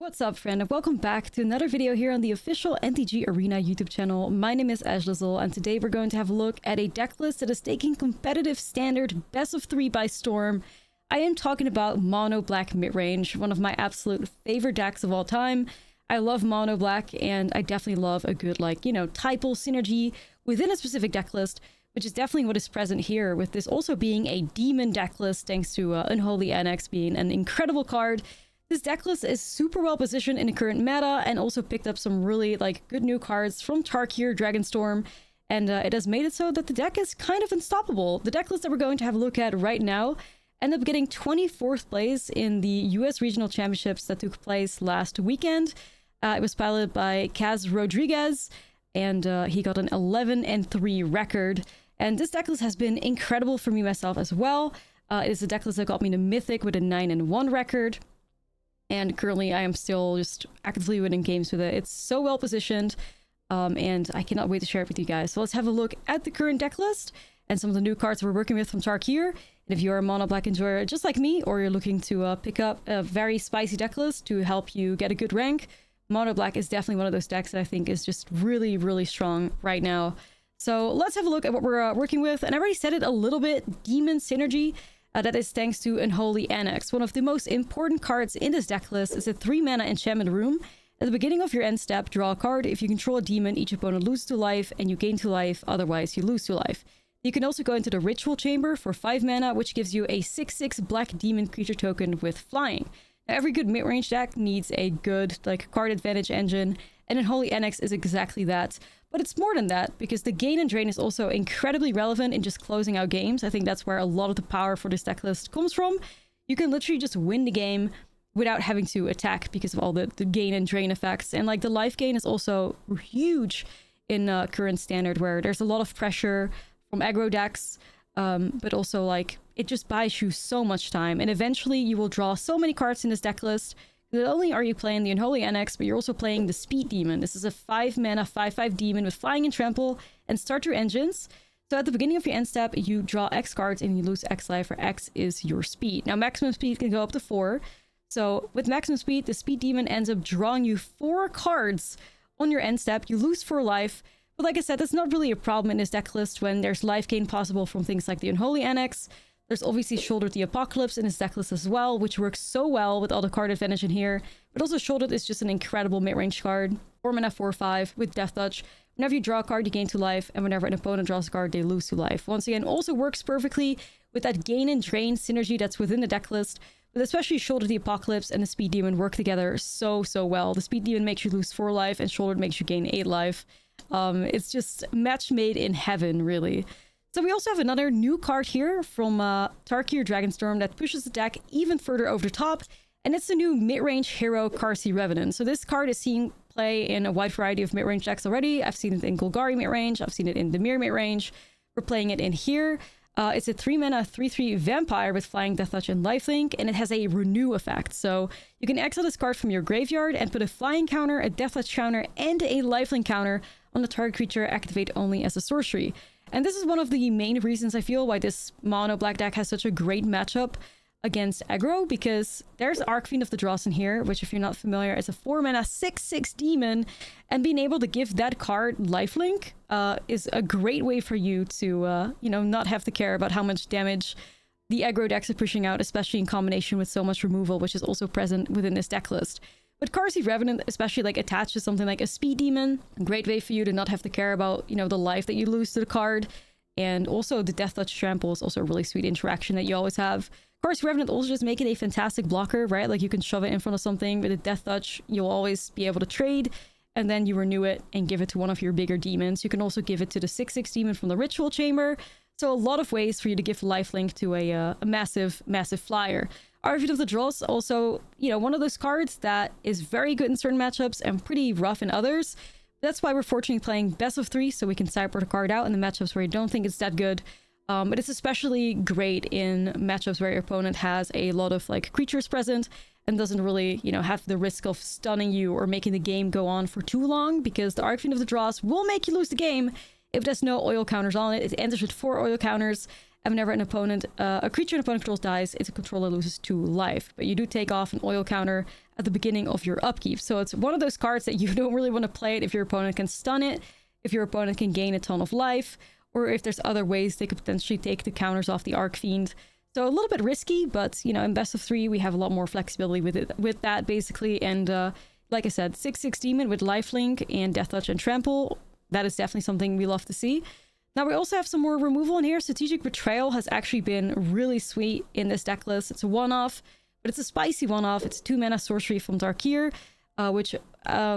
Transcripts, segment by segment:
What's up, friend, and welcome back to another video here on the official MTG Arena YouTube channel. My name is Ashlizzlle, and today we're going to have a look at a deck list that is taking competitive standard best of 3 by storm. I am talking about Mono Black Midrange, one of my absolute favorite decks of all time. I love Mono Black, and I definitely love a good, typal synergy within a specific deck list, which is definitely what is present here, with this also being a demon deck list thanks to Unholy Annex being an incredible card. This deck list is super well positioned in the current meta and also picked up some really good new cards from Tarkir, Dragonstorm, and it has made it so that the deck is kind of unstoppable. The deck list that we're going to have a look at right now ended up getting 24th place in the US Regional Championships that took place last weekend. It was piloted by Kaz Rodriguez, and he got an 11-3 record. And this deck list has been incredible for me myself as well. It is a deck list that got me to Mythic with a 9-1 record. And currently I am still just actively winning games with it. It's so well positioned, and I cannot wait to share it with you guys. So let's have a look at the current deck list and some of the new cards we're working with from Tarkir. And if you're a Mono Black enjoyer just like me, or you're looking to pick up a very spicy deck list to help you get a good rank, Mono Black is definitely one of those decks that I think is just really, really strong right now. So let's have a look at what we're working with. And I already said it a little bit, Demon Synergy. That is thanks to Unholy Annex. One of the most important cards in this deck list is a 3-mana enchantment room. At the beginning of your end step, draw a card. If you control a demon, each opponent loses 2 life, and you gain 2 life, otherwise you lose 2 life. You can also go into the Ritual Chamber for 5 mana, which gives you a 6/6 black demon creature token with flying. Now, every good mid-range deck needs a good card advantage engine, and Unholy Annex is exactly that. But it's more than that, because the gain and drain is also incredibly relevant in just closing out games. I think that's where a lot of the power for this deck list comes from. You can literally just win the game without having to attack because of all the gain and drain effects. And the life gain is also huge in current standard, where there's a lot of pressure from aggro decks, but also it just buys you so much time. And eventually you will draw so many cards in this deck list. Not only are you playing the Unholy Annex, but you're also playing the Speed Demon. This is a 5-mana, 5/5 demon with flying and trample and starter engines. So at the beginning of your end step, you draw X cards and you lose X life, where X is your speed. Now, maximum speed can go up to 4. So with maximum speed, the Speed Demon ends up drawing you 4 cards on your end step. You lose 4 life. But like I said, that's not really a problem in this deck list when there's life gain possible from things like the Unholy Annex. There's obviously Shouldered the Apocalypse in this deck list as well, which works so well with all the card advantage in here. But also Shouldered is just an incredible mid-range card. 4-mana 4/5 with Death Touch. Whenever you draw a card, you gain 2 life, and whenever an opponent draws a card, they lose 2 life. Once again, also works perfectly with that gain and drain synergy that's within the deck list. But especially Shouldered the Apocalypse and the Speed Demon work together so well. The Speed Demon makes you lose 4 life, and Shouldered makes you gain 8 life. It's just match made in heaven, really. So we also have another new card here from Tarkir Dragonstorm that pushes the deck even further over the top, and it's the new mid-range hero Karsi Revenant. So this card is seeing play in a wide variety of mid-range decks already. I've seen it in Golgari mid-range, I've seen it in Dimir mid-range. We're playing it in here. It's a 3-mana 3/3 vampire with flying, Death Touch, and lifelink, and it has a renew effect. So you can exile this card from your graveyard and put a flying counter, a Death Touch counter, and a lifelink counter on the target creature, activate only as a sorcery. And this is one of the main reasons I feel why this Mono Black deck has such a great matchup against aggro, because there's Archfiend of the Dross in here, which, if you're not familiar, is a 4-mana 6/6 demon, and being able to give that card lifelink is a great way for you to, not have to care about how much damage the aggro decks are pushing out, especially in combination with so much removal, which is also present within this deck list. But Karsi Revenant, especially attached to something like a Speed Demon, a great way for you to not have to care about, the life that you lose to the card. And also the Death Touch Trample is also a really sweet interaction that you always have. Karsi Revenant also just make it a fantastic blocker, right? You can shove it in front of something with a Death Touch, you'll always be able to trade, and then you renew it and give it to one of your bigger demons. You can also give it to the 6/6 demon from the Ritual Chamber. So a lot of ways for you to give lifelink to a massive flyer. Archfiend of the Dross, also, one of those cards that is very good in certain matchups and pretty rough in others. That's why we're fortunately playing best of 3, so we can sideboard a card out in the matchups where you don't think it's that good. But it's especially great in matchups where your opponent has a lot of creatures present and doesn't really, have the risk of stunning you or making the game go on for too long, because the Archfiend of the Dross will make you lose the game if there's no oil counters on it. It enters with 4 oil counters. And whenever a creature an opponent controls dies, its controller loses 2 life. But you do take off an oil counter at the beginning of your upkeep. So it's one of those cards that you don't really want to play it if your opponent can stun it, if your opponent can gain a ton of life, or if there's other ways they could potentially take the counters off the Arcfiend. So a little bit risky, but, you know, in best of 3, we have a lot more flexibility with that, basically. And like I said, 6/6 Demon with Lifelink and Death Touch and Trample, that is definitely something we love to see. Now, we also have some more removal in here. Strategic Betrayal has actually been really sweet in this deck list. It's a one-off, but it's a spicy one-off. It's 2-mana sorcery from Darkir, which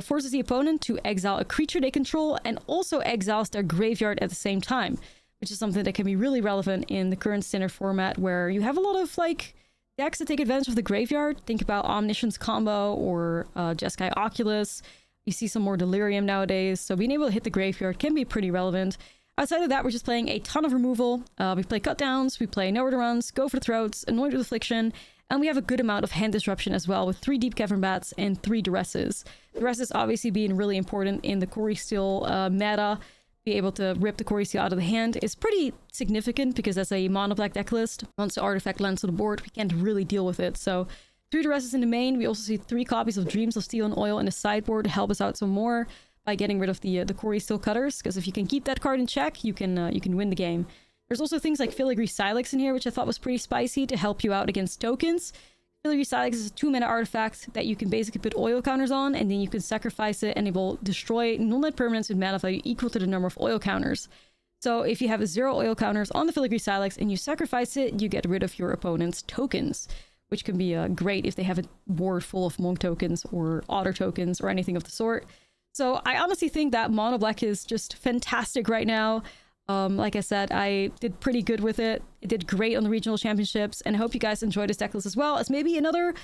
forces the opponent to exile a creature they control and also exiles their graveyard at the same time, which is something that can be really relevant in the current standard format where you have a lot of, like, decks that take advantage of the graveyard. Think about Omniscience combo or Jeskai Oculus. You see some more Delirium nowadays, so being able to hit the graveyard can be pretty relevant. Outside of that, we're just playing a ton of removal. We play Cut Downs, we play Nowhere to Runs, Go for the Throats, Annoyed with Affliction, and we have a good amount of hand disruption as well with 3 Deep Cavern Bats and 3 Duresses. Duresses obviously being really important in the Quarry Steel meta. Be able to rip the Quarry Steel out of the hand is pretty significant because as a mono black deck list, once the artifact lands on the board, we can't really deal with it. So 3 Duresses in the main. We also see 3 copies of Dreams of Steel and Oil in the sideboard to help us out some more by getting rid of the Quarry Steel Cutters, because if you can keep that card in check, you can win the game. There's also things like Filigree Silex in here, which I thought was pretty spicy to help you out against tokens. Filigree Silex is a 2-mana artifact that you can basically put oil counters on, and then you can sacrifice it, and it will destroy non-land permanents with mana value equal to the number of oil counters. So if you have 0 oil counters on the Filigree Silex and you sacrifice it, you get rid of your opponent's tokens, which can be great if they have a board full of Monk tokens or Otter tokens or anything of the sort. So I honestly think that Mono Black is just fantastic right now. Like I said, I did pretty good with it. It did great on the regional championships, and I hope you guys enjoyed this deck list as well as maybe another,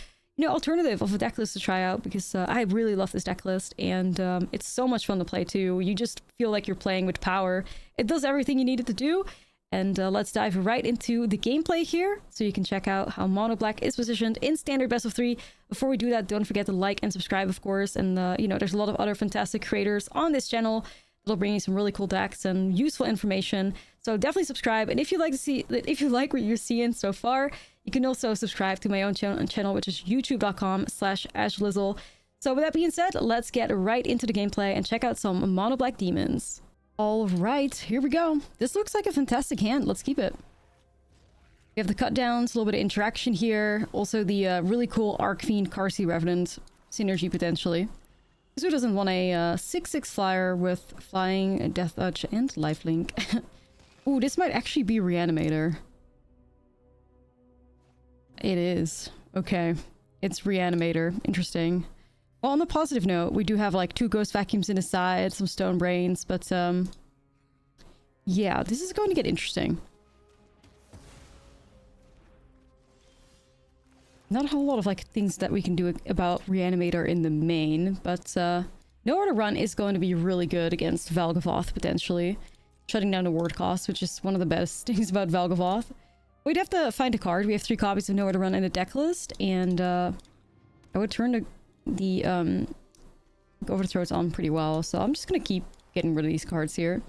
alternative of a deck list to try out, because I really love this deck list, and it's so much fun to play too. You just feel like you're playing with power. It does everything you need it to do. And let's dive right into the gameplay here, so you can check out how Mono Black is positioned in standard best of 3. Before we do that, don't forget to like and subscribe, of course. And there's a lot of other fantastic creators on this channel that'll bring you some really cool decks and useful information. So definitely subscribe. And if you like what you're seeing so far, you can also subscribe to my own channel, which is youtube.com/Ashlizzle. So with that being said, let's get right into the gameplay and check out some Mono Black demons. All right, here we go. This looks like a fantastic hand. Let's keep it. We have the cut downs, a little bit of interaction here. Also the really cool Arcfiend Carsey Revenant synergy potentially. Who doesn't want a 6/6 flyer with flying, Death Touch, and Lifelink? Ooh, this might actually be Reanimator. It is. Okay. It's Reanimator. Interesting. Well, on the positive note, we do have like 2 Ghost Vacuums in the side, some Stone Brains, but yeah, this is going to get interesting. Not a whole lot of like things that we can do about Reanimator in the main, but Nowhere to Run is going to be really good against Valgavoth potentially. Shutting down the ward cost, which is one of the best things about Valgavoth. We'd have to find a card. We have 3 copies of Nowhere to Run in the deck list, and I would turn the Go for the Throats on pretty well, so I'm just gonna keep getting rid of these cards here.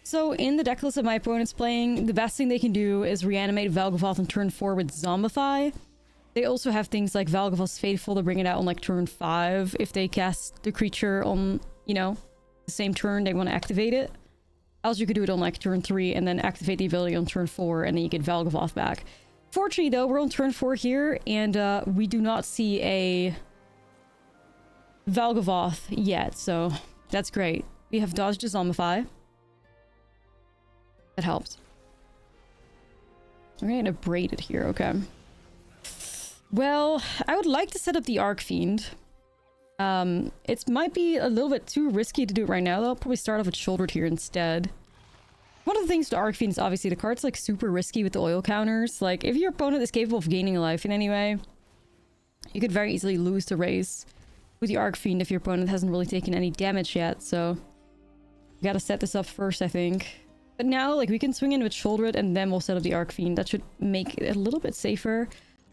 So in the deck list that my opponent's playing, the best thing they can do is reanimate Valgavoth on turn 4 with Zombify. They also have things like Valgavoth's Fateful to bring it out on like turn 5 if they cast the creature on, the same turn they want to activate it. Else you could do it on like turn 3 and then activate the ability on turn 4 and then you get Valgavoth back. Fortunately though, we're on turn 4 here and we do not see a Valgavoth yet, so that's great. We have dodged to Zombify. That helps. We're gonna braid it here, okay. Well, I would like to set up the Arcfiend. It might be a little bit too risky to do it right now, though. I'll probably start off with Shouldered here instead. One of the things to Arcfiend is obviously the card's like super risky with the oil counters. Like, if your opponent is capable of gaining a life in any way, you could very easily lose the race with the Arcfiend if your opponent hasn't really taken any damage yet, so we gotta set this up first, I think. But now, like, we can swing in with Shoulder It and then we'll set up the Arcfiend. That should make it a little bit safer.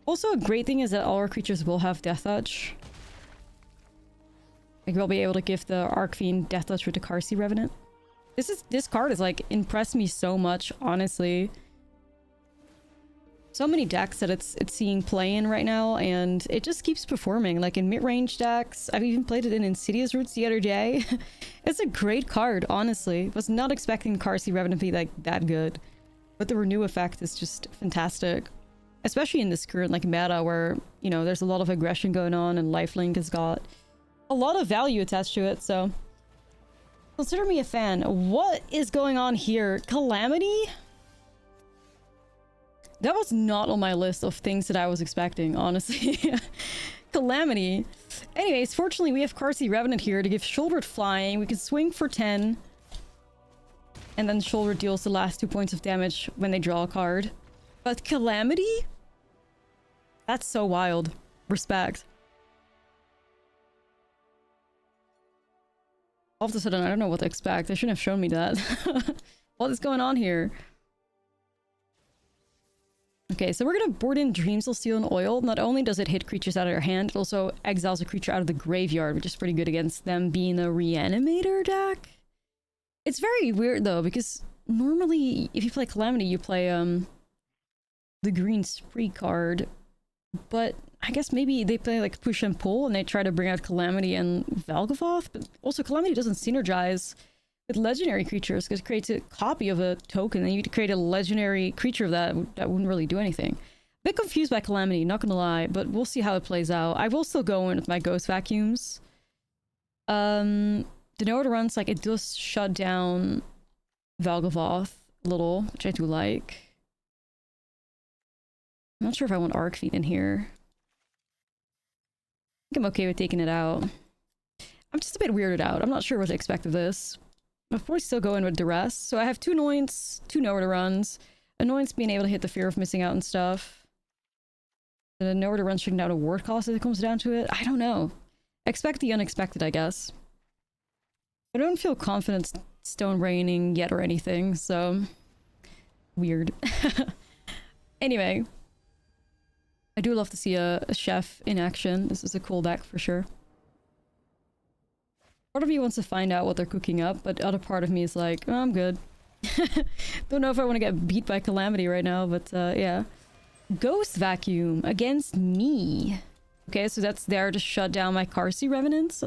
Also, a great thing is that all our creatures will have Death Touch. Like, we'll be able to give the Arcfiend Death Touch with the Carsey Revenant. This card has like impressed me so much, honestly. So many decks that it's seeing play in right now, and it just keeps performing. Like in mid-range decks, I've even played it in Insidious Roots the other day. It's a great card, honestly. Was not expecting Carsey Revenant to be like that good, but the renew effect is just fantastic, especially in this current like meta where, you know, there's a lot of aggression going on and lifelink has got a lot of value attached to it. So consider me a fan. What is going on here? Calamity? That was not on my list of things that I was expecting, honestly. Calamity. Anyways, fortunately we have Carsey Revenant here to give Shouldered Flying. We can swing for 10. And then Shoulder deals the last 2 points of damage when they draw a card. But Calamity? That's so wild. Respect. All of a sudden, I don't know what to expect. They shouldn't have shown me that. What is going on here? Okay, so we're gonna board in Dreamsel Steel and Oil. Not only does it hit creatures out of their hand, it also exiles a creature out of the graveyard, which is pretty good against them being a Reanimator deck. It's very weird though, because normally if you play Calamity, you play the green Spree card, but I guess maybe they play like Push and Pull and they try to bring out Calamity and Valgavoth, but also Calamity doesn't synergize with legendary creatures because it creates a copy of a token and you need to create a legendary creature of that wouldn't really do anything. A bit confused by Calamity, not gonna lie, but we'll see how it plays out. I will still go in with my Ghost Vacuums. The Node runs, like, it does shut down Valgavoth a little, which I do like. I'm not sure if I want Arc Feet in here. I think I'm okay with taking it out. I'm just a bit weirded out. I'm not sure what to expect of this. I'll probably still go in with Duress. So I have 2 Annoyance, 2 Nowhere runs. Annoyance being able to hit the fear of missing out and stuff. The Nowhere run shutting down a ward cost if it comes down to it. I don't know. Expect the unexpected, I guess. I don't feel confident Stone Raining yet or anything, so... weird. Anyway. I do love to see a chef in action. This is a cool deck for sure. Part of me wants to find out what they're cooking up, but the other part of me is like, oh, I'm good. Don't know if I want to get beat by Calamity right now, but yeah. Ghost Vacuum against me. Okay, so that's there to shut down my Carsey Revenants.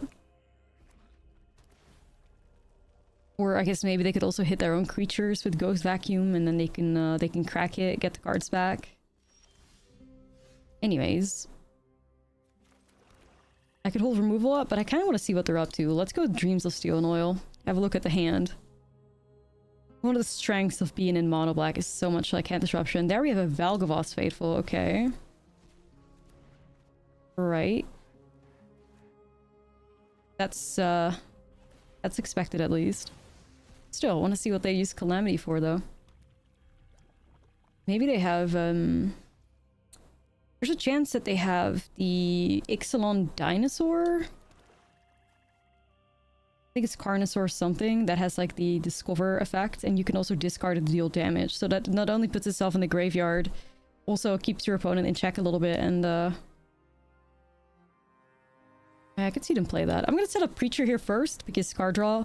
Or I guess maybe they could also hit their own creatures with Ghost Vacuum, and then they can crack it, get the cards back. Anyways. I could hold removal up, but I kind of want to see what they're up to. Let's go with Dreams of Steel and Oil. Have a look at the hand. One of the strengths of being in mono black is so much like hand disruption. There we have a Valgavoth Fateful, okay. Right. That's expected at least. Still, want to see what they use Calamity for though. Maybe they have there's a chance that they have the Ixalan Dinosaur. I think it's Carnosaur something that has like the Discover effect, and you can also discard it to deal damage. So that not only puts itself in the graveyard, also keeps your opponent in check a little bit, and I could see them play that. I'm gonna set up Preacher here first, because card draw.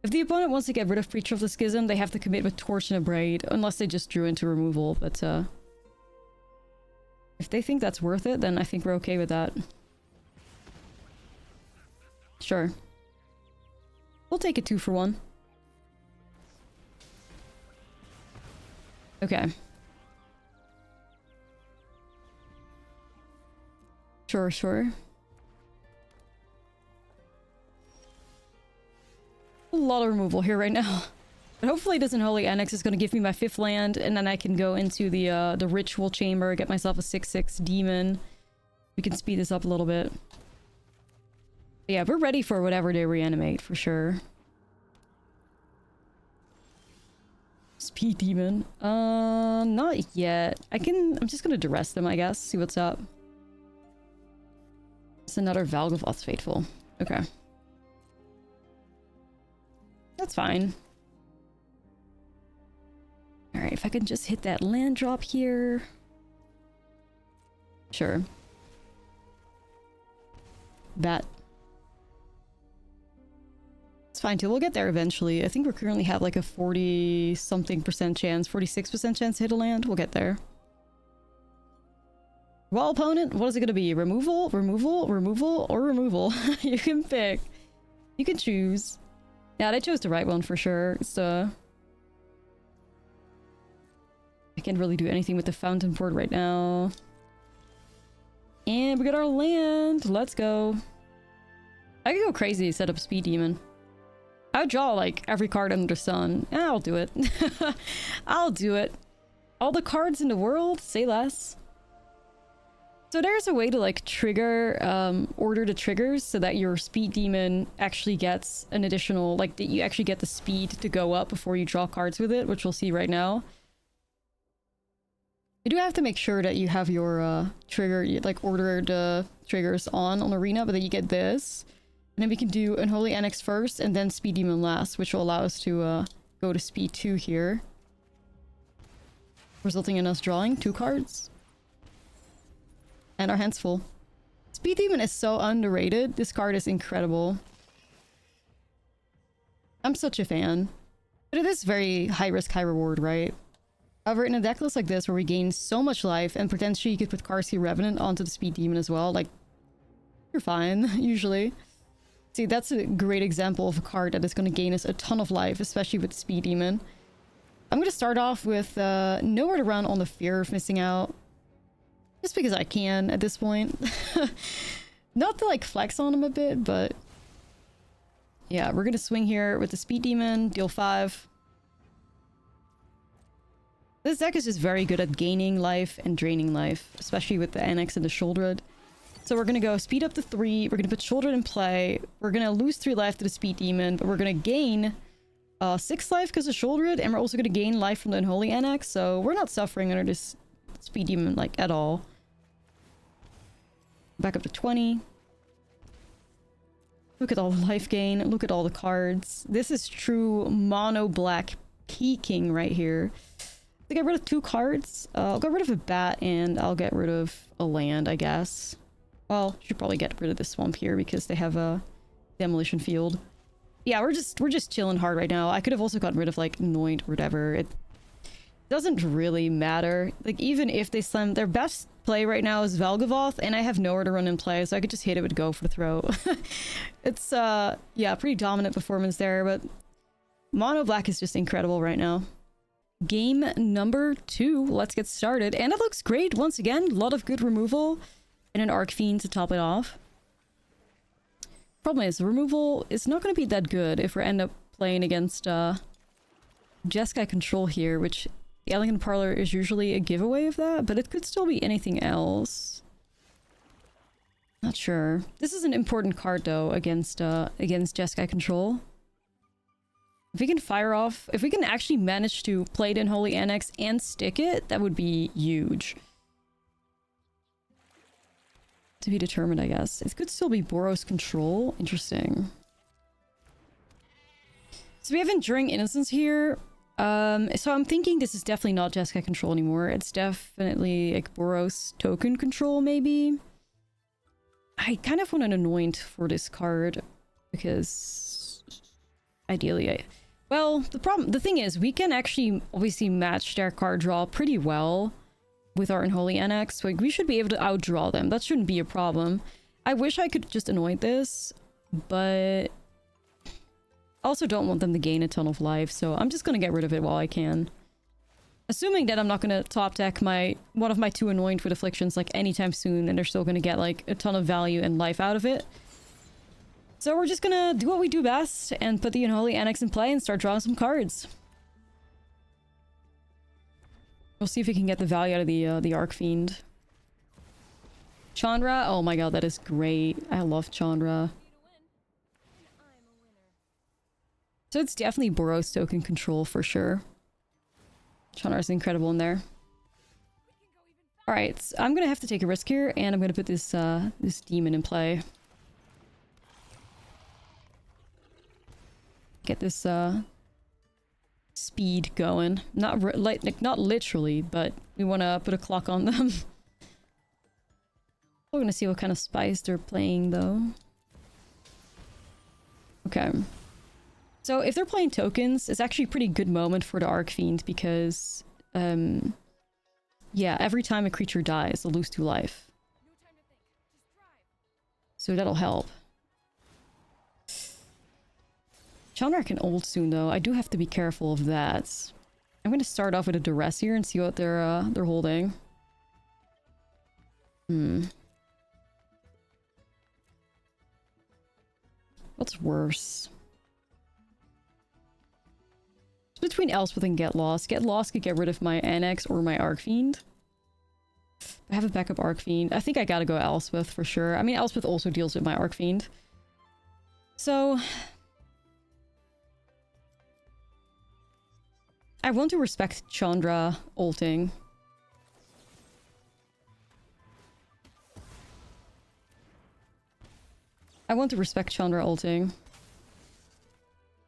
If the opponent wants to get rid of Preacher of the Schism, they have to commit with Torch and a Braid, unless they just drew into removal, but if they think that's worth it, then I think we're okay with that. Sure. We'll take a 2 for 1. Okay. Sure, sure. A lot of removal here right now. But hopefully Distant Holy Annex is going to give me my 5th land, and then I can go into the Ritual Chamber, get myself a 6/6 demon. We can speed this up a little bit. But yeah, we're ready for whatever they reanimate, for sure. Speed demon. Not yet. I'm just gonna duress them, I guess. See what's up. It's another Valgavoth Fateful. Okay. That's fine. Alright, if I can just hit that land drop here. Sure. Bet. It's fine too. We'll get there eventually. I think we currently have like a 40-something% chance, 46% chance to hit a land. We'll get there. Well, opponent, what is it going to be? Removal, removal, removal, or removal? You can pick. You can choose. Yeah, they chose the right one for sure. It's I can't really do anything with the fountain port right now. And we got our land. Let's go. I could go crazy, set up Speed Demon. I would draw like every card under the sun. I'll do it. I'll do it. All the cards in the world, say less. So there's a way to like trigger, order the triggers so that your Speed Demon actually gets an additional, like that you actually get the speed to go up before you draw cards with it, which we'll see right now. You do have to make sure that you have your trigger, like order the triggers on Arena, but then you get this. And then we can do Unholy Annex first and then Speed Demon last, which will allow us to go to Speed 2 here. Resulting in us drawing 2 cards. And our hand's full. Speed Demon is so underrated. This card is incredible. I'm such a fan. But it is very high risk, high reward, right? However, in a deck list like this where we gain so much life and potentially you could put Karsi Revenant onto the Speed Demon as well, like, you're fine, usually. See, that's a great example of a card that is going to gain us a ton of life, especially with Speed Demon. I'm going to start off with nowhere to run on the fear of missing out. Just because I can at this point. Not to like flex on him a bit, but... yeah, we're going to swing here with the Speed Demon, deal 5. This deck is just very good at gaining life and draining life, especially with the Annex and the Sheoldred. So we're going to go speed up to 3, we're going to put Sheoldred in play, we're going to lose 3 life to the Speed Demon, but we're going to gain 6 life because of Sheoldred, and we're also going to gain life from the Unholy Annex, so we're not suffering under this Speed Demon, like, at all. Back up to 20. Look at all the life gain, look at all the cards. This is true mono black peaking right here. To get rid of 2 cards, I'll get rid of a bat and I'll get rid of a land, I guess. Well, should probably get rid of the swamp here because they have a demolition field. Yeah, we're just chilling hard right now. I could have also gotten rid of like Anoint or whatever. It doesn't really matter. Like even if they slam, their best play right now is Valgavoth, and I have nowhere to run in play, so I could just hit it with Go for the throw. It's yeah, pretty dominant performance there, but mono black is just incredible right now. Game number 2, let's get started. And it looks great once again. A lot of good removal and an Arcfiend to top it off. Problem is, removal is not going to be that good if we end up playing against Jeskai Control here, which the Elegant Parlor is usually a giveaway of that, but it could still be anything else. Not sure. This is an important card though against Jeskai Control. If we can fire off, if we can actually manage to play it in Holy Annex and stick it, that would be huge. To be determined, I guess. It could still be Boros Control. Interesting. So we have Enduring Innocence here. So I'm thinking this is definitely not Jeskai Control anymore. It's definitely like Boros Token Control, maybe. I kind of want an Anoint for this card because ideally well, the thing is, we can actually obviously match their card draw pretty well with our Unholy Annex. Like, we should be able to outdraw them. That shouldn't be a problem. I wish I could just Anoint this, but I also don't want them to gain a ton of life, so I'm just gonna get rid of it while I can. Assuming that I'm not gonna top deck one of my 2 Anoint with Afflictions like anytime soon, and they're still gonna get like a ton of value and life out of it. So we're just gonna do what we do best and put the Unholy Annex in play and start drawing some cards. We'll see if we can get the value out of the Arcfiend. Chandra, oh my god, that is great. I love Chandra. So it's definitely Boros Token Control for sure. Chandra is incredible in there. Alright, so I'm gonna have to take a risk here, and I'm gonna put this this demon in play. Get this speed going. Not not literally, but we want to put a clock on them. We're gonna see what kind of spice they're playing though. Okay. So if they're playing tokens, it's actually a pretty good moment for the Arcfiend because, yeah, every time a creature dies, they'll lose 2 life. So that'll help. Chandra can ult soon though. I do have to be careful of that. I'm gonna start off with a duress here and see what they're holding. What's worse? It's between Elspeth and Get Lost. Get Lost could get rid of my Annex or my Arcfiend. I have a backup Arcfiend. I think I gotta go Elspeth for sure. I mean, Elspeth also deals with my Arcfiend. So... I want to respect Chandra ulting.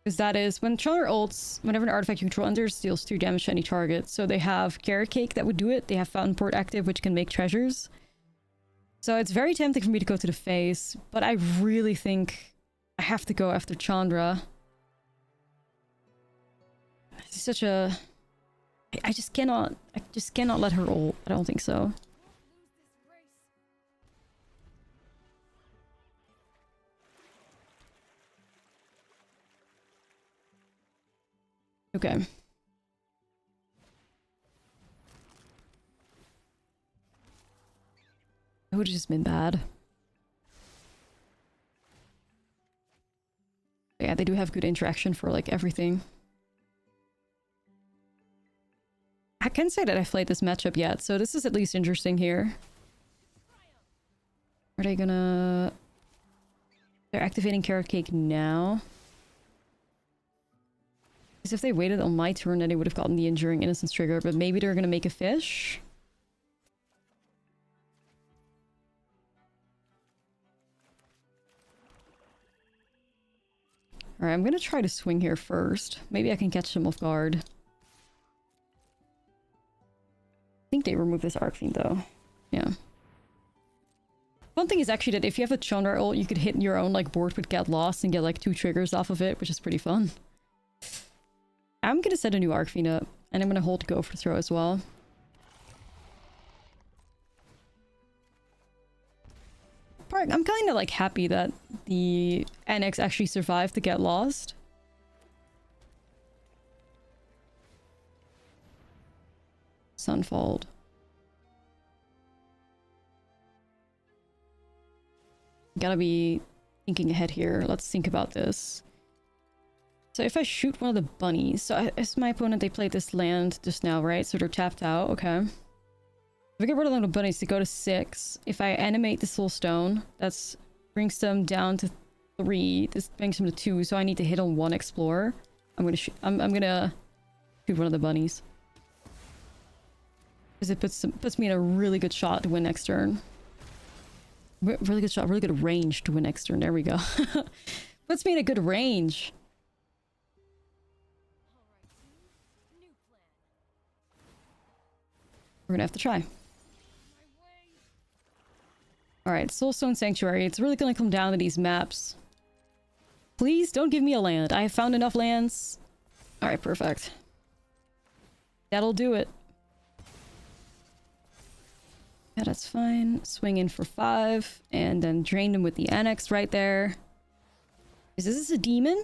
Because that is, when Chandra ults, whenever an artifact you control enters, deals 2 damage to any target. So they have Carrot Cake that would do it. They have Fountain Port active, which can make treasures. So it's very tempting for me to go to the face, but I really think I have to go after Chandra. It's such a... I just cannot let her ult. I don't think so. Okay. It would have just been bad. Yeah, they do have good interaction for like everything. I can't say that I've played this matchup yet, so this is at least interesting here. Are they gonna... They're activating Carrot Cake now. Because if they waited on my turn, then they would have gotten the Enduring Innocence trigger, but maybe they're gonna make a fish? Alright, I'm gonna try to swing here first. Maybe I can catch them off guard. I think they removed this Arcfiend though. Yeah. One thing is actually that if you have a Chandra ult, you could hit your own like board with Get Lost and get like 2 triggers off of it, which is pretty fun. I'm gonna set a new Arcfiend up, and I'm gonna hold Go for throw as well. I'm kind of like happy that the NX actually survived the Get Lost. Sunfold. Gotta be thinking ahead here. Let's think about this. So if I shoot one of the bunnies... So as my opponent, they played this land just now, right? So they're tapped out. Okay. If I get rid of one of the bunnies to go to 6, if I animate the Soul Stone, that brings them down to 3. This brings them to 2, so I need to hit on 1 Explorer. I'm gonna shoot... I'm gonna shoot one of the bunnies. Because it puts me in a really good shot to win next turn. Really good shot, really good range to win next turn. There we go. Puts me in a good range. We're gonna have to try. Alright, Soulstone Sanctuary. It's really gonna come down to these maps. Please don't give me a land. I have found enough lands. Alright, perfect. That'll do it. Yeah, that's fine. Swing in for 5, and then drain them with the Annex right there. Is this a demon?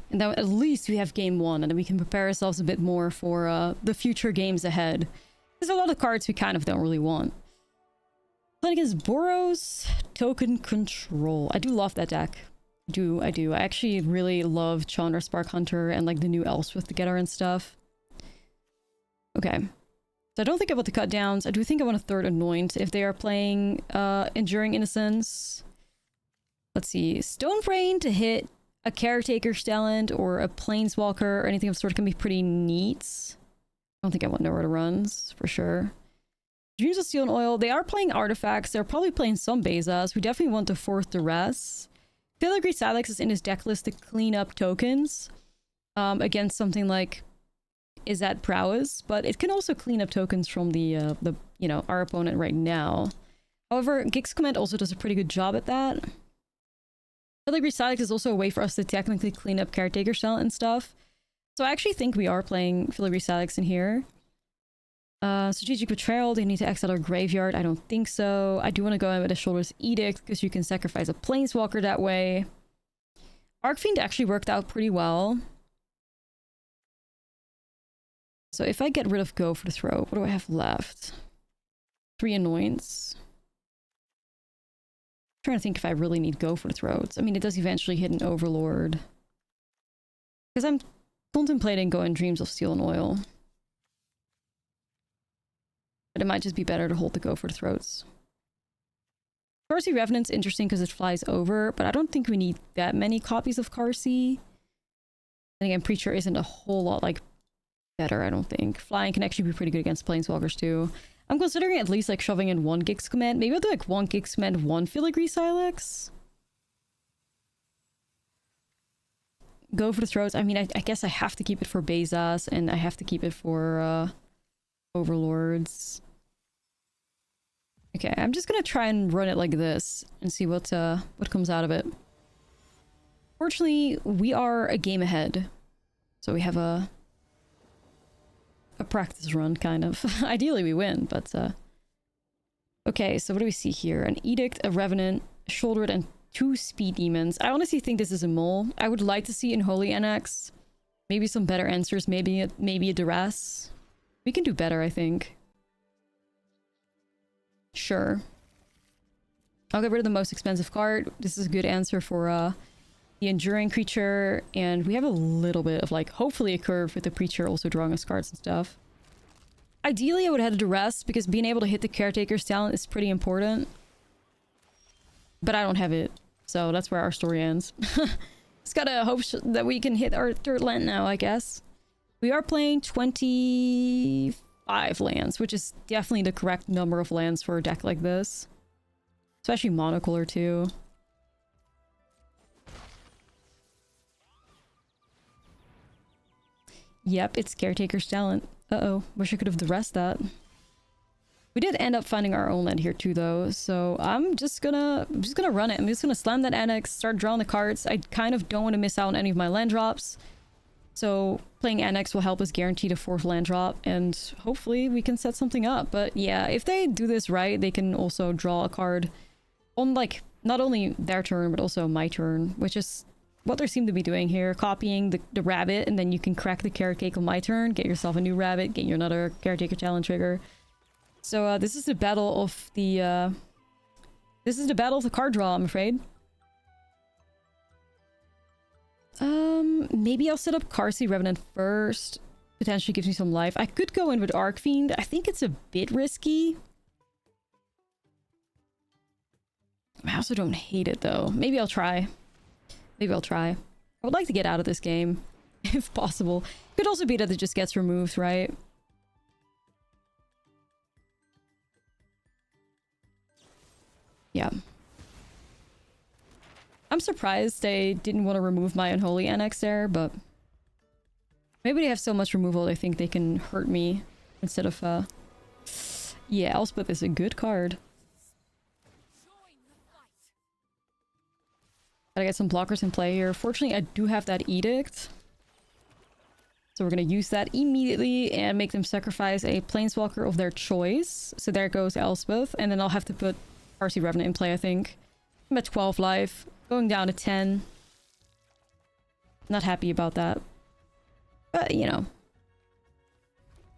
And then at least we have game 1, and then we can prepare ourselves a bit more for the future games ahead. There's a lot of cards we kind of don't really want. Playing against Boros, Token Control. I do love that deck. I do. I actually really love Chandra Spark Hunter and like the new Elspeth together and stuff. Okay. So I don't think I want the cut downs. I do think I want a 3rd Anoint if they are playing Enduring Innocence. Let's see. Stone Brain to hit a Caretaker Stellant or a Planeswalker or anything of sort can be pretty neat. I don't think I want Nowhere to Runs, for sure. Dreams of Steel and Oil. They are playing artifacts. They're probably playing some Bezas. We definitely want to 4th Duress. Filigree Silex is in his deck list to clean up tokens against something like Izzet Prowess, but it can also clean up tokens from the you know, our opponent right now. However, Gig's Command also does a pretty good job at that. Filigree Silex is also a way for us to technically clean up Caretaker's Talent and stuff. So I actually think we are playing Filigree Silex in here. Strategic Betrayal, they need to exile our graveyard. I don't think so. I do want to go in with a Shoulder's Edict because you can sacrifice a Planeswalker that way. Arcfiend actually worked out pretty well. So if I get rid of Go for the Throat, what do I have left? 3 Annoyance. I'm trying to think if I really need Go for the Throat. I mean, it does eventually hit an Overlord. Because I'm contemplating going Dreams of Steel and Oil. But it might just be better to hold the Go for the Throats. Carsey Revenant's interesting because it flies over, but I don't think we need that many copies of Carsey. And again, Preacher isn't a whole lot, like, better, I don't think. Flying can actually be pretty good against Planeswalkers, too. I'm considering at least, like, shoving in 1 Gix command. Maybe I'll do, like, 1 Gix command, 1 Filigree Silex. Go for the Throats. I mean, I guess I have to keep it for Bezos, and I have to keep it for, Overlords. Okay, I'm just gonna try and run it like this and see what comes out of it. Fortunately, we are a game ahead. So we have a practice run, kind of. Ideally, we win, but... Okay, so what do we see here? An Edict, a Revenant, a Shouldered, and 2 Speed Demons. I honestly think this is a mole. I would like to see Unholy NX. Maybe some better answers, maybe a Duress. We can do better, I think. Sure. I'll get rid of the most expensive card. This is a good answer for the Enduring Creature. And we have a little bit of, like, hopefully a curve with the Preacher also drawing us cards and stuff. Ideally, I would have had a Duress because being able to hit the Caretaker's Talent is pretty important. But I don't have it. So that's where our story ends. Just gotta hope that we can hit our 3rd land now, I guess. We are playing 25 lands, which is definitely the correct number of lands for a deck like this. Especially monocolor, too. Yep, it's Caretaker's Talent. Uh-oh, wish I could have Duressed that. We did end up finding our own land here, too, though, so I'm just gonna run it. I'm just gonna slam that Annex, start drawing the cards. I kind of don't want to miss out on any of my land drops. So playing Annex will help us guarantee the 4th land drop, and hopefully we can set something up. But yeah, if they do this right, they can also draw a card on, like, not only their turn, but also my turn, which is what they seem to be doing here. Copying the rabbit, and then you can crack the Caretaker on my turn, get yourself a new rabbit, get you another Caretaker Talent trigger. So this is the battle of the... this is the battle of the card draw, I'm afraid. Maybe I'll set up Carsey Revenant first. Potentially gives me some life. I could go in with Arcfiend. I think it's a bit risky. I also don't hate it, though. Maybe I'll try. Maybe I'll try. I would like to get out of this game, if possible. Could also be that it just gets removed, right? Yeah. I'm surprised they didn't want to remove my Unholy Annex there, but... Maybe they have so much removal they think they can hurt me instead of, Yeah, Elspeth is a good card. Gotta get some blockers in play here. Fortunately, I do have that Edict. So we're gonna use that immediately and make them sacrifice a Planeswalker of their choice. So there goes Elspeth. And then I'll have to put Carsey Revenant in play, I think. I'm at 12 life. Going down to 10. Not happy about that. But, you know.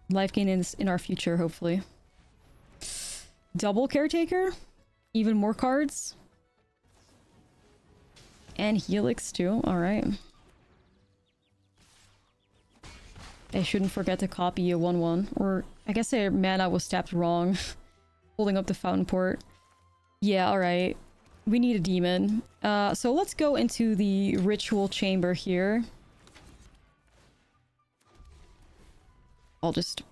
Life gain is in our future, hopefully. Double Caretaker. Even more cards. And Helix, too. Alright. I shouldn't forget to copy a 1-1. Or, I guess their mana was tapped wrong. Holding up the Fountain Port. Yeah, alright. We need a demon. So let's go into the Ritual Chamber here. I'll just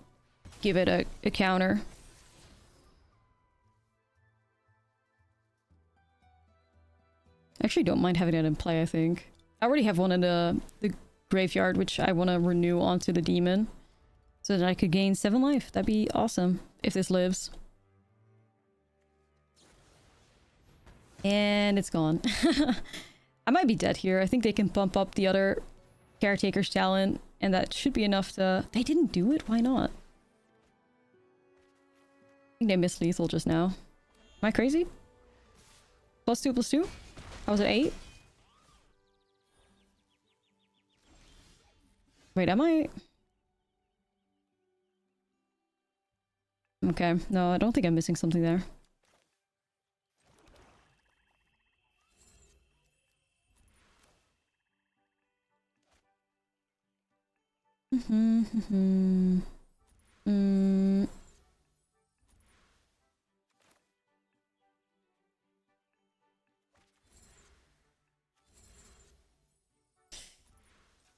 give it a counter. Actually don't mind having it in play, I think. I already have one in the graveyard, which I want to renew onto the demon. So that I could gain 7 life. That'd be awesome if this lives. And it's gone. I might be dead here. I think they can bump up the other Caretaker's talent, and that should be enough to... They didn't do it? Why not? I think they missed lethal just now. Am I crazy? +2/+2? I was at 8? Wait, am I... Okay, no, I don't think I'm missing something there.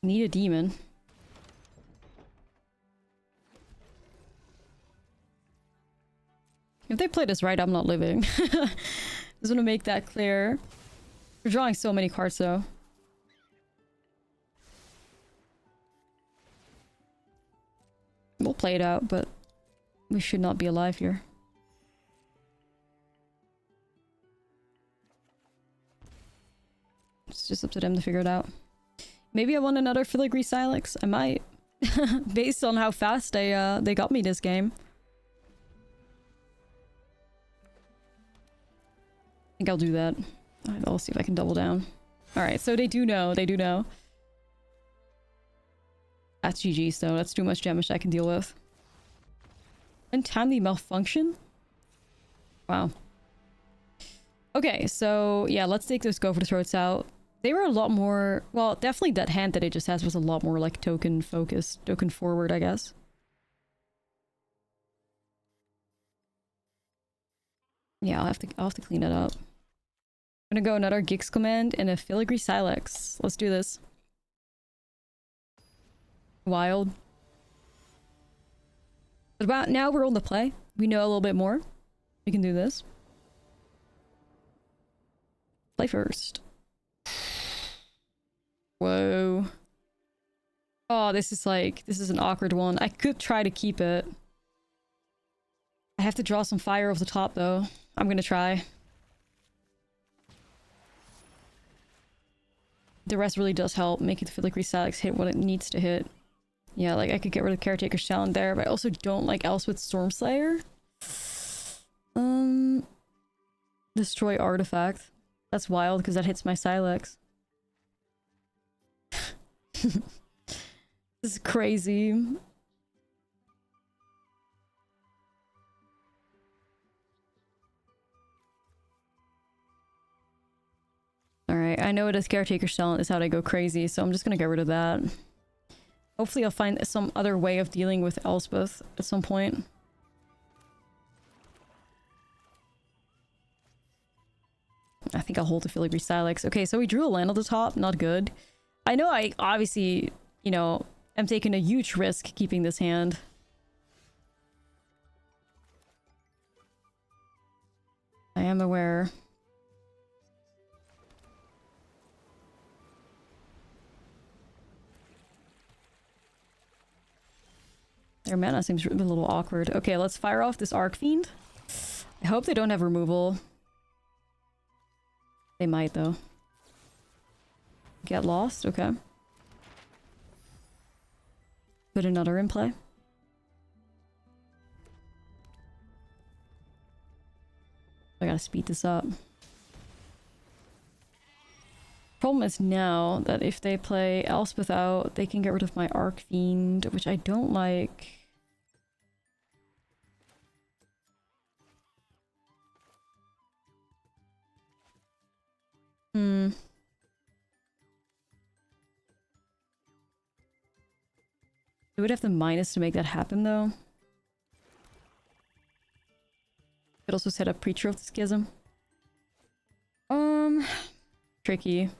Need a demon. If they play this right, I'm not living. Just want to make that clear. We're drawing so many cards though. We'll play it out, but we should not be alive here. It's just up to them to figure it out. Maybe I want another filigree Silex. I might. Based on how fast they got me this game. I think I'll do that. I'll see if I can double down. Alright, so they do know. They do know. That's GG's though. That's too much damage I can deal with. Untimely malfunction? Wow. Okay, so yeah, let's take this Go for the Throats out. They were a lot more... Well, definitely that hand that it just has was a lot more like token focused. Token forward, I guess. Yeah, I'll have to clean it up. I'm gonna go another Gix command and a filigree Silex. Let's do this. Wild. But about now we're on the play. We know a little bit more. We can do this. Play first. Whoa. Oh, this is an awkward one. I could try to keep it. I have to draw some fire off the top though. I'm gonna try. The rest really does help, making the filigree Silex hit what it needs to hit. Yeah, like I could get rid of Caretaker's Talent there, but I also don't like Elspeth Stormslayer. Destroy Artifact. That's wild because that hits my Silex. This is crazy. Alright, I know it is Caretaker's Talent is how they go crazy, so I'm just gonna get rid of that. Hopefully I'll find some other way of dealing with Elspeth at some point. I think I'll hold the filigree Silex. Okay, so we drew a land on the top. Not good. I know I obviously, you know, am taking a huge risk keeping this hand. I am aware. Their mana seems a little awkward. Okay, let's fire off this Arcfiend. I hope they don't have removal. They might, though. Get lost? Okay. Put another in play. I gotta speed this up. Problem is now that if they play Elspeth out, they can get rid of my Arcfiend, which I don't like. I would have the minus to make that happen, though. Could also set up Preacher of the Schism. Tricky.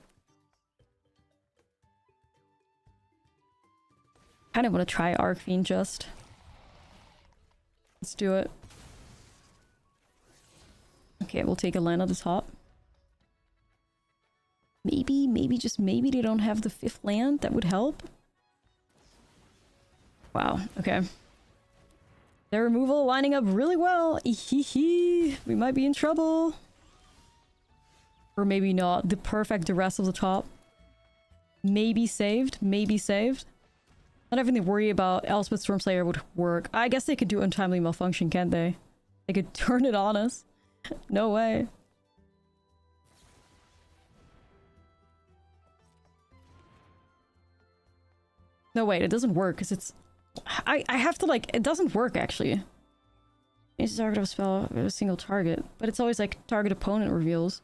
Kind of want to try Arcfiend just. Let's do it. Okay, we'll take a land at the top. Maybe, just maybe they don't have the 5th land. That would help. Wow, okay. Their removal lining up really well. We might be in trouble. Or maybe not. The perfect duress of the top. Maybe saved. Maybe saved. Not having to worry about Elspeth Stormslayer would work. I guess they could do untimely malfunction, can't they? They could turn it on us. No way. No, wait, it doesn't work because it's... I have to, like... It doesn't work, actually. It's target of a spell with a single target. But it's always, like, target opponent reveals.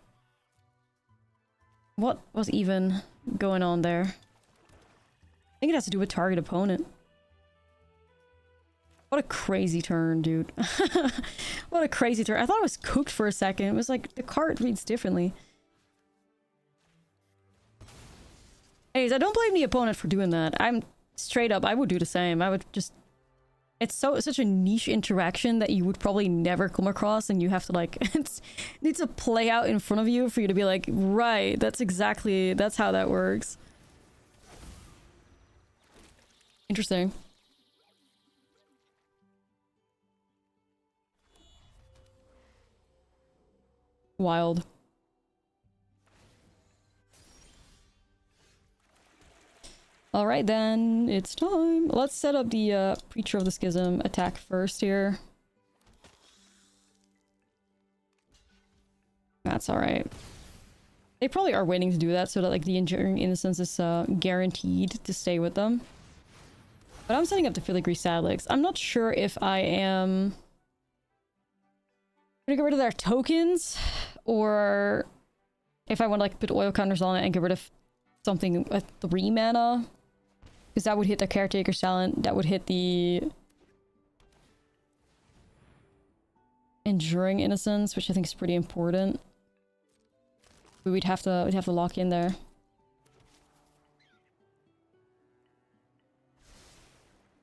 What was even going on there? I think it has to do with target opponent. What a crazy turn, dude. What a crazy turn. I thought it was cooked for a second. It was like, the card reads differently. Anyways, I don't blame the opponent for doing that. I'm straight up, I would do the same. I would just... It's such a niche interaction that you would probably never come across, and you have to, like... it needs to play out in front of you for you to be like, right, that's how that works. Interesting. Wild. Alright then, it's time. Let's set up the Preacher of the Schism attack first here. That's alright. They probably are waiting to do that so that like the Enduring Innocence is guaranteed to stay with them. But I'm setting up the Filigree Sadlex. I'm not sure if I am gonna get rid of their tokens, or if I want to like put oil counters on it and get rid of something with 3 mana. Because that would hit the Caretaker's Talent, that would hit the Enduring Innocence, which I think is pretty important. But we'd have to lock in there.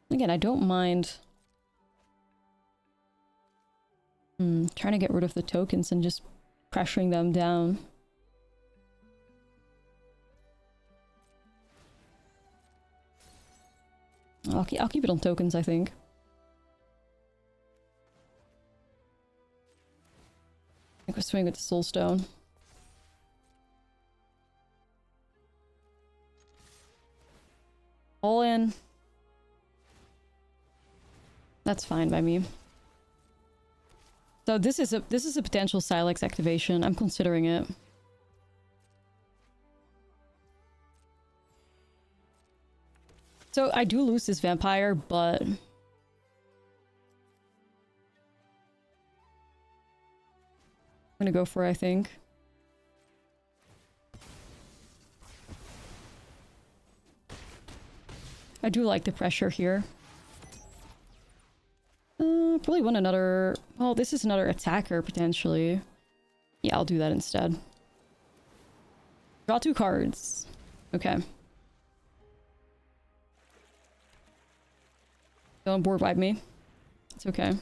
Again, I don't mind trying to get rid of the tokens and just pressuring them down. I'll keep it on tokens, I think. I think we'll swing with the Soulstone. All in. That's fine by me. So this is a potential Silex activation. I'm considering it. So I do lose this vampire, but I'm gonna go for it, I think. I do like the pressure here. Probably want another... Well, this is another attacker, potentially. Yeah, I'll do that instead. Draw 2 cards. Okay. Don't board wipe me. It's okay.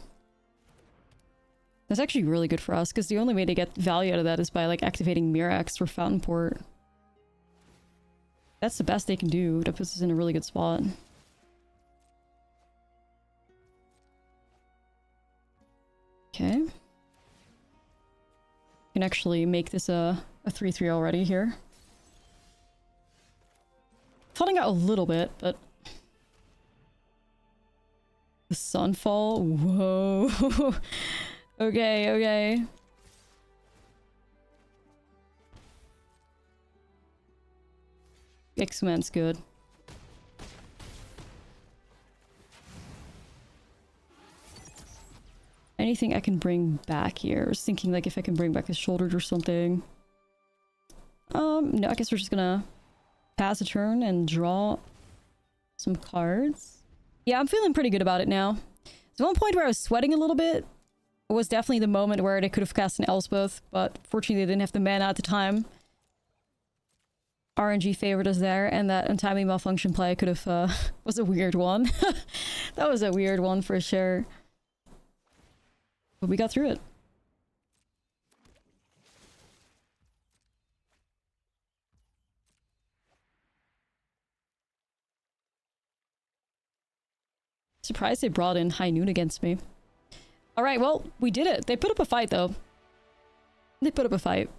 That's actually really good for us, because the only way to get value out of that is by, like, activating Mirax for Fountain Port. That's the best they can do. That puts us in a really good spot. Okay. Can actually make this a 3/3 already here. Falling out a little bit, but... The Sunfall? Whoa. Okay, okay. X-Men's good. Anything I can bring back here? I was thinking like if I can bring back the Shouldered or something. No, I guess we're just gonna pass a turn and draw some cards. Yeah, I'm feeling pretty good about it now. There's one point where I was sweating a little bit. It was definitely the moment where they could have cast an Elspeth, but fortunately they didn't have the mana at the time. RNG favored us there, and that untimely malfunction play could have, was a weird one. That was a weird one for sure. But we got through it. Surprised they brought in High Noon against me. Alright, well, we did it. They put up a fight, though. They put up a fight.